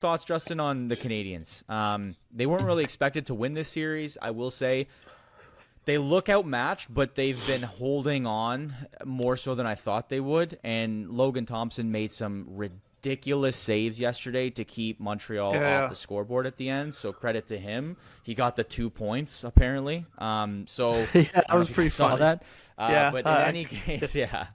thoughts, Justin, on the Canadiens. They weren't really expected to win this series. I will say they look outmatched, but they've been holding on more so than I thought they would. And Logan Thompson made some ridiculous saves yesterday to keep Montreal off Yeah. the scoreboard at the end. So credit to him. He got the 2 points apparently. So Yeah, I that don't know was if you pretty guys saw funny. that. Yeah. But in any case, yeah.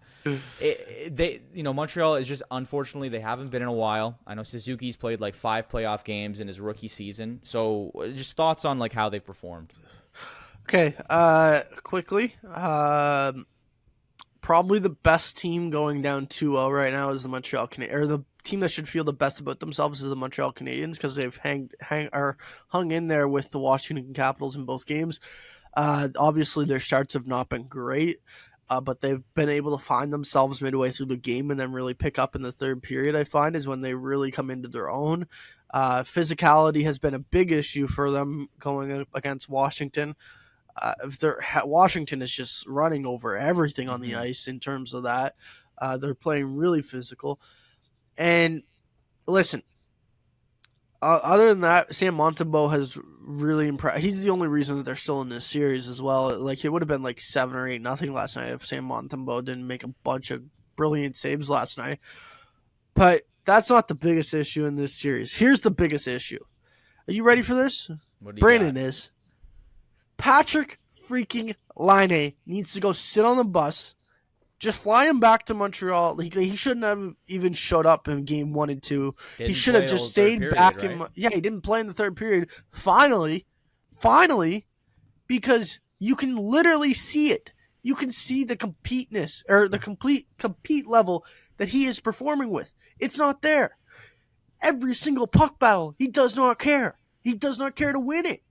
Montreal is just, unfortunately, they haven't been in a while. I know Suzuki's played like 5 playoff games in his rookie season. So just thoughts on like how they performed. Okay. Quickly. Probably the best team going down 2-0 right now is the Montreal Canadiens. Or the team that should feel the best about themselves is the Montreal Canadiens because they've hung in there with the Washington Capitals in both games. Obviously, their starts have not been great, but they've been able to find themselves midway through the game and then really pick up in the third period, I find, is when they really come into their own. Physicality has been a big issue for them going up against Washington. Washington is just running over everything on the Mm-hmm. ice in terms of that. They're playing really physical. And listen, other than that, Sam Montembeault has really impressed. He's the only reason that they're still in this series as well. Like it would have been like 7 or 8 nothing last night if Sam Montembeault didn't make a bunch of brilliant saves last night. But that's not the biggest issue in this series. Here's the biggest issue. Are you ready for this? What do you got? Brandon is. Patrik freaking Laine needs to go sit on the bus. Just fly him back to Montreal. He shouldn't have even showed up in game 1 and 2. He Didn't should have play the just whole third stayed period, back right? in. Yeah, he didn't play in the third period. Finally, because you can literally see it. You can see the completeness or the compete level that he is performing with. It's not there. Every single puck battle, he does not care. He does not care to win it.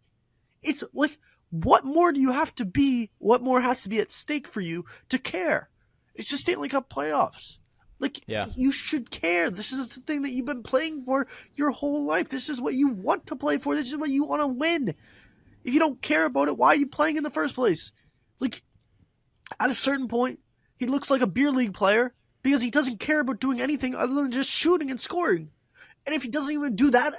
It's like, what more do you have to be? What more has to be at stake for you to care? It's the Stanley Cup playoffs. Like, Yeah. you should care. This is the thing that you've been playing for your whole life. This is what you want to play for. This is what you want to win. If you don't care about it, why are you playing in the first place? Like, at a certain point, he looks like a beer league player because he doesn't care about doing anything other than just shooting and scoring. And if he doesn't even do that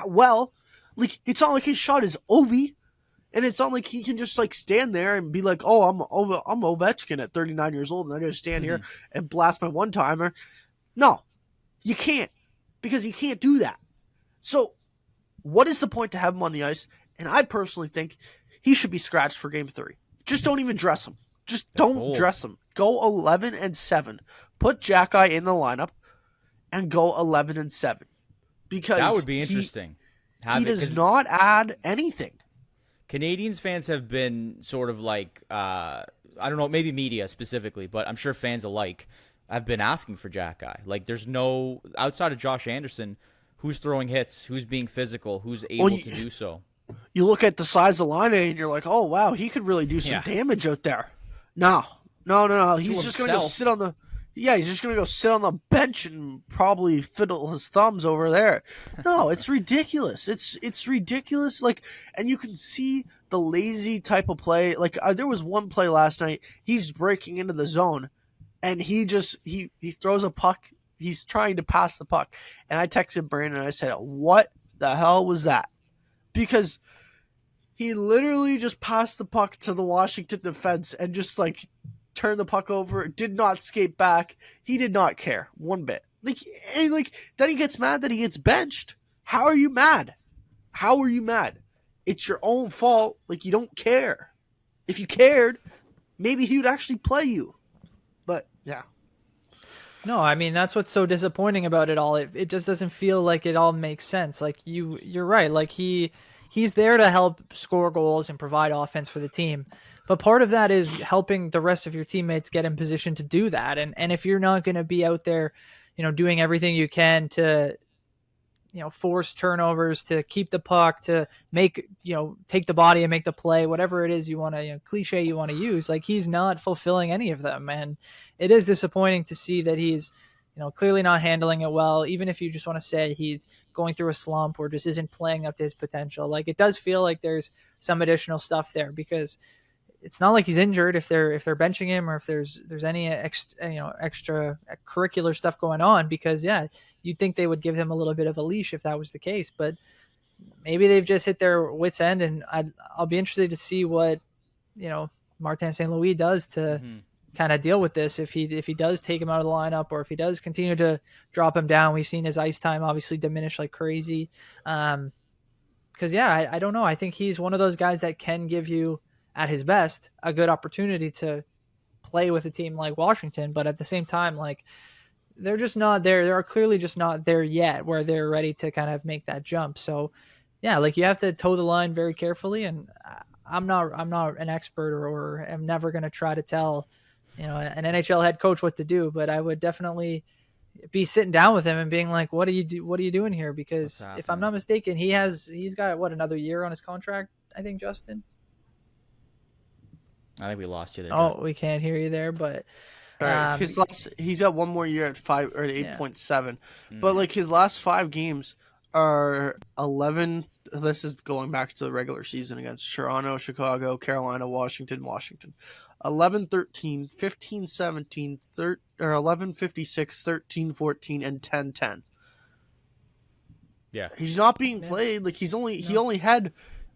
well, like, it's not like his shot is Ovi. And it's not like he can just like stand there and be like, "Oh, I'm Ovechkin at 39 years old, and I'm gonna stand here and blast my one timer." No, you can't, because he can't do that. So, what is the point to have him on the ice? And I personally think he should be scratched for Game 3. Just don't even dress him. Just That's don't bold. dress him. Go 11-7. Put Jack-Eye in the lineup and go 11-7 because That would be interesting. He does not add anything. Canadians fans have been sort of like, I don't know, maybe media specifically, but I'm sure fans alike have been asking for Jack Guy. Like, there's no, outside of Josh Anderson, who's throwing hits, who's being physical, who's able to do so. You look at the size of Laine and you're like, oh, wow, he could really do some damage out there. No. He's just going to go sit on the... Yeah, he's just going to go sit on the bench and probably fiddle his thumbs over there. No, it's ridiculous. It's ridiculous. Like, and you can see the lazy type of play. Like, there was one play last night. He's breaking into the zone, and he throws a puck. He's trying to pass the puck. And I texted Brandon, and I said, what the hell was that? Because he literally just passed the puck to the Washington defense and just, like, turned the puck over, did not skate back. He did not care one bit. Then he gets mad that he gets benched. How are you mad? It's your own fault. Like, you don't care. If you cared, maybe he would actually play you. But yeah. No, I mean, that's what's so disappointing about it all. It just doesn't feel like it all makes sense. Like, you're right. Like, he's there to help score goals and provide offense for the team. But part of that is helping the rest of your teammates get in position to do that. And if you're not going to be out there, doing everything you can to, force turnovers, to keep the puck, to make, take the body and make the play, whatever it is you want to, cliche you want to use, like, he's not fulfilling any of them. And it is disappointing to see that he's, clearly not handling it well. Even if you just want to say he's going through a slump or just isn't playing up to his potential, like, it does feel like there's some additional stuff there, because it's not like he's injured if they're benching him or if there's any extra curricular stuff going on, because you'd think they would give him a little bit of a leash if that was the case, but maybe they've just hit their wits end, and I'll be interested to see what Martin St. Louis does to kind of deal with this, if he does take him out of the lineup or if he does continue to drop him down. We've seen his ice time obviously diminish like crazy. Because I don't know. I think he's one of those guys that can give you, at his best, a good opportunity to play with a team like Washington. But at the same time, like, they're just not there. They're clearly just not there yet where they're ready to kind of make that jump. So, like, you have to toe the line very carefully. And I'm not an expert or I'm never going to try to tell, an NHL head coach what to do. But I would definitely be sitting down with him and being like, what are you doing here? Because if I'm not mistaken, he's got another year on his contract, I think, Justin. I think we lost you there. Oh, we can't hear you there, but he's got one more year at 5 or 8.7. But like his last 5 games are 11. This is going back to the regular season against Toronto, Chicago, Carolina, Washington. 11-13, 15-17, 11-56, 13-14, and 10-10. Yeah, he's not being played. Like he only had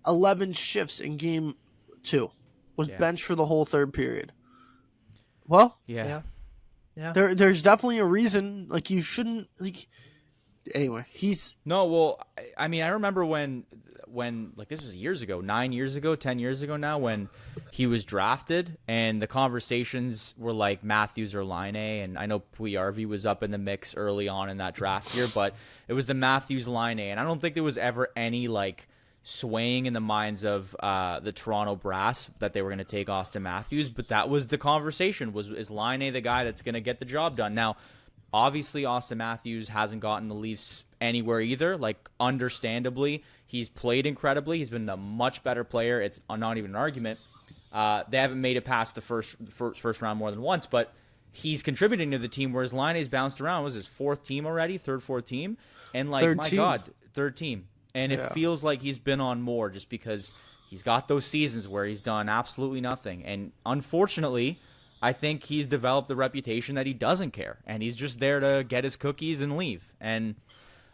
11 shifts in game 2. Was benched for the whole third period. Well, yeah. There's definitely a reason. Like, you shouldn't, like. Anyway, I mean, I remember when like, this was years ago, 9 years ago, 10 years ago now, when he was drafted, and the conversations were like Matthews or Laine, and I know Puyarvi was up in the mix early on in that draft year, but it was the Matthews Laine, and I don't think there was ever any like swaying in the minds of the Toronto Brass that they were going to take Austin Matthews, but that was the conversation, is Laine the guy that's going to get the job done? Now, obviously, Austin Matthews hasn't gotten the Leafs anywhere either. Like, understandably, he's played incredibly. He's been a much better player. It's not even an argument. They haven't made it past the first round more than once, but he's contributing to the team, whereas Laine's bounced around. Was his fourth team already? Fourth team? And, like, third team. And it feels like he's been on more just because he's got those seasons where he's done absolutely nothing. And unfortunately, I think he's developed the reputation that he doesn't care, and he's just there to get his cookies and leave. And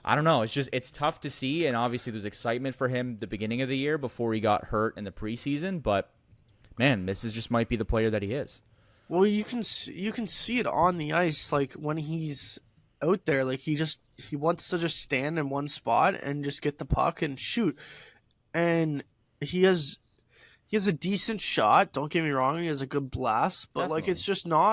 I don't know. It's tough to see, and obviously there's excitement for him the beginning of the year before he got hurt in the preseason. But man, this just might be the player that he is. Well, you can see it on the ice, like when he's out there, like he wants to just stand in one spot and just get the puck and shoot, and he has a decent shot. Don't get me wrong, he has a good blast, but Definitely.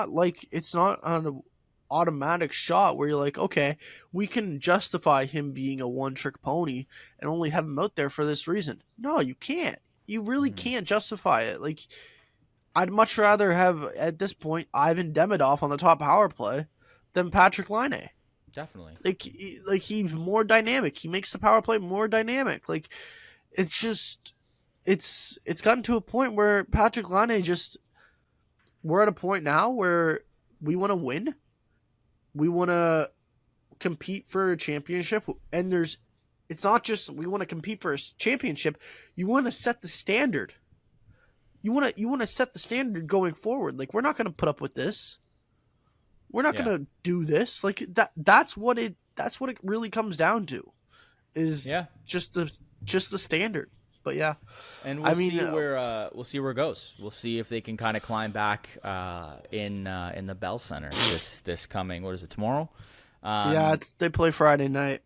like it's not an automatic shot where you're like, okay, we can justify him being a one-trick pony and only have him out there for this reason. No, you can't. You really can't justify it. Like, I'd much rather have, at this point, Ivan Demidov on the top power play than Patrik Laine. Definitely. Like he's more dynamic. He makes the power play more dynamic. Like, it's just, it's gotten to a point where Patrik Laine we're at a point now where we want to win. We want to compete for a championship, and it's not just we want to compete for a championship. You want to set the standard. You want to set the standard going forward. Like, we're not going to put up with this. We're not going to do this. Like, that's what it really comes down to, is just the standard. But yeah, and we'll see where it goes. We'll see if they can kind of climb back in the Bell Center this coming. What is it, tomorrow? They play Friday night.